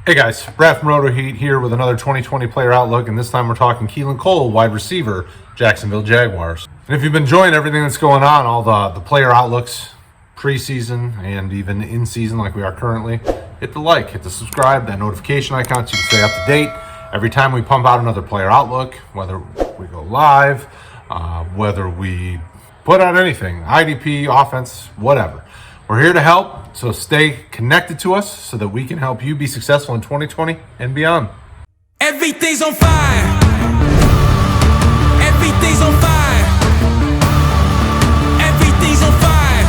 Hey guys, Brad from RotoHeat here with another 2020 player outlook, and this time we're talking Keelan Cole, wide receiver, Jacksonville Jaguars. And if you've been enjoying everything that's going on, all the player outlooks, preseason and even in season like we are currently, hit the like, hit the subscribe, that notification icon so you can stay up to date. Every time we pump out another player outlook, whether we go live, whether we put out anything, IDP, offense, whatever. We're here to help, so stay connected to us so that we can help you be successful in 2020 and beyond. Everything's on fire. Everything's on fire. Everything's on fire.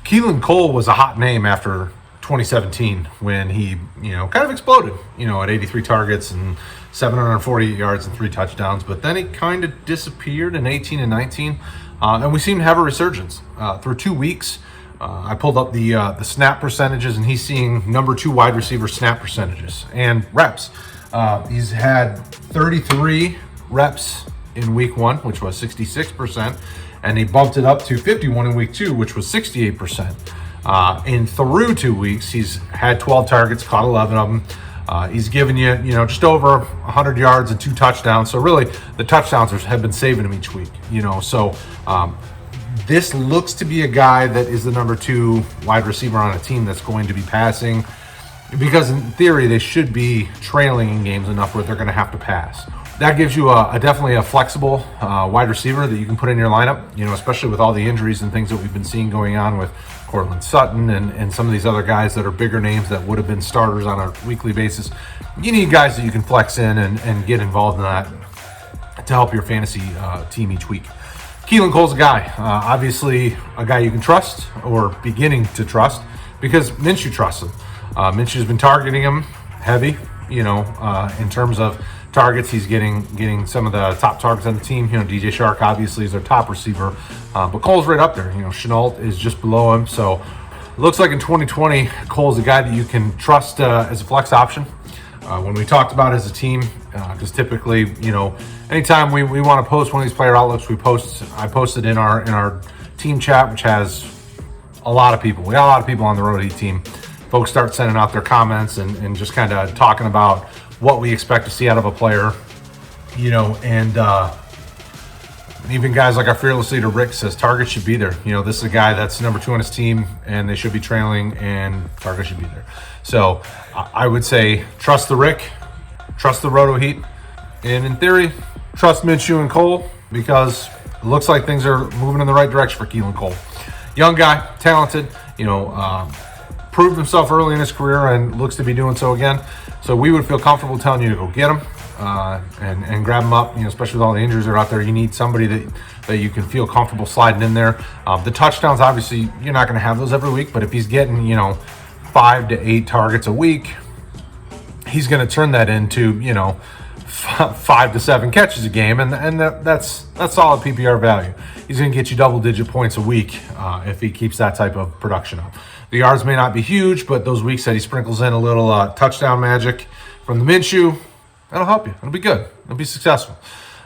Keelan Cole was a hot name after 2017 when he, kind of exploded, at 83 targets and 748 yards and 3 touchdowns. But then he kind of disappeared in 18 and 19. And we seem to have a resurgence. Through 2 weeks, I pulled up the snap percentages, and he's seeing number 2 wide receiver snap percentages and reps. He's had 33 reps in week 1, which was 66%, and he bumped it up to 51 in week 2, which was 68%. In through 2 weeks, he's had 12 targets, caught 11 of them. He's given you, just over 100 yards and 2 touchdowns. So really, the touchdowns have been saving him each week. This looks to be a guy that is the number 2 wide receiver on a team that's going to be passing, because in theory they should be trailing in games enough where they're going to have to pass. That gives you definitely a flexible wide receiver that you can put in your lineup. Especially with all the injuries and things that we've been seeing going on with Cortland Sutton and some of these other guys that are bigger names that would have been starters on a weekly basis. You need guys that you can flex in and get involved in that to help your fantasy team each week. Keelan Cole's a guy, obviously a guy you can trust, or beginning to trust, because Minshew trusts him. Minshew's been targeting him heavy, in terms of targets. He's getting some of the top targets on the team. DJ Shark obviously is their top receiver, but Cole's right up there. Chenault is just below him. So it looks like in 2020, Cole's a guy that you can trust as a flex option. When we talked about as a team, because typically, anytime we want to post one of these player outlooks, I posted in our team chat, which has a lot of people. We got a lot of people on the RotoHeat team. Folks start sending out their comments and just kind of talking about what we expect to see out of a player, and even guys like our fearless leader Rick says targets should be there. This is a guy that's number 2 on his team, and they should be trailing, and targets should be there. So I would say trust the Rick, trust the RotoHeat, and in theory, trust Minshew and Cole, because it looks like things are moving in the right direction for Keelan Cole. Young guy, talented, proved himself early in his career and looks to be doing so again. So we would feel comfortable telling you to go get him and grab him up, especially with all the injuries that are out there. You need somebody that you can feel comfortable sliding in there. The touchdowns, obviously, you're not going to have those every week, but if he's getting, 5 to 8 targets a week, he's going to turn that into, 5 to 7 catches a game, and that's solid PPR value. He's going to get you double-digit points a week if he keeps that type of production up. The yards may not be huge, but those weeks that he sprinkles in a little touchdown magic from the Minshew, that'll help you. It'll be good. It'll be successful.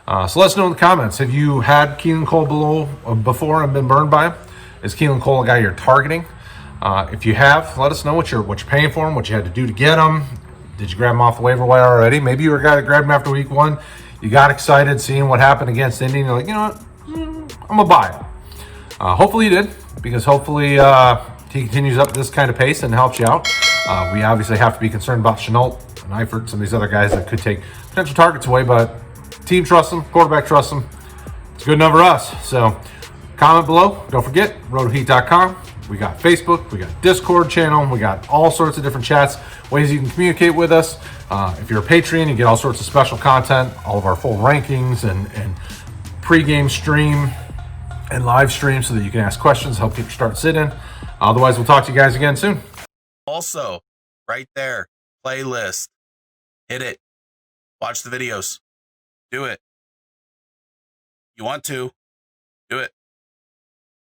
So let us know in the comments. Have you had Keelan Cole before and been burned by him? Is Keelan Cole a guy you're targeting? If you have, let us know what you're paying for him, what you had to do to get him. Did you grab him off the waiver wire already? Maybe you were a guy that grabbed him after week 1. You got excited seeing what happened against Indy, and you're like, I'm going to buy it. Hopefully you did, because hopefully he continues up this kind of pace and helps you out. We obviously have to be concerned about Chenault and Eifert, some of these other guys that could take potential targets away, but team trusts them, quarterback trusts them. It's good enough for us. So comment below. Don't forget, RotoHeat.com. We got Facebook, we got Discord channel, we got all sorts of different chats, ways you can communicate with us. If you're a Patreon, you get all sorts of special content, all of our full rankings and pregame stream and live stream so that you can ask questions, help get your start sitting. Otherwise, we'll talk to you guys again soon. Also, right there, playlist. Hit it. Watch the videos. Do it. You want to. Do it.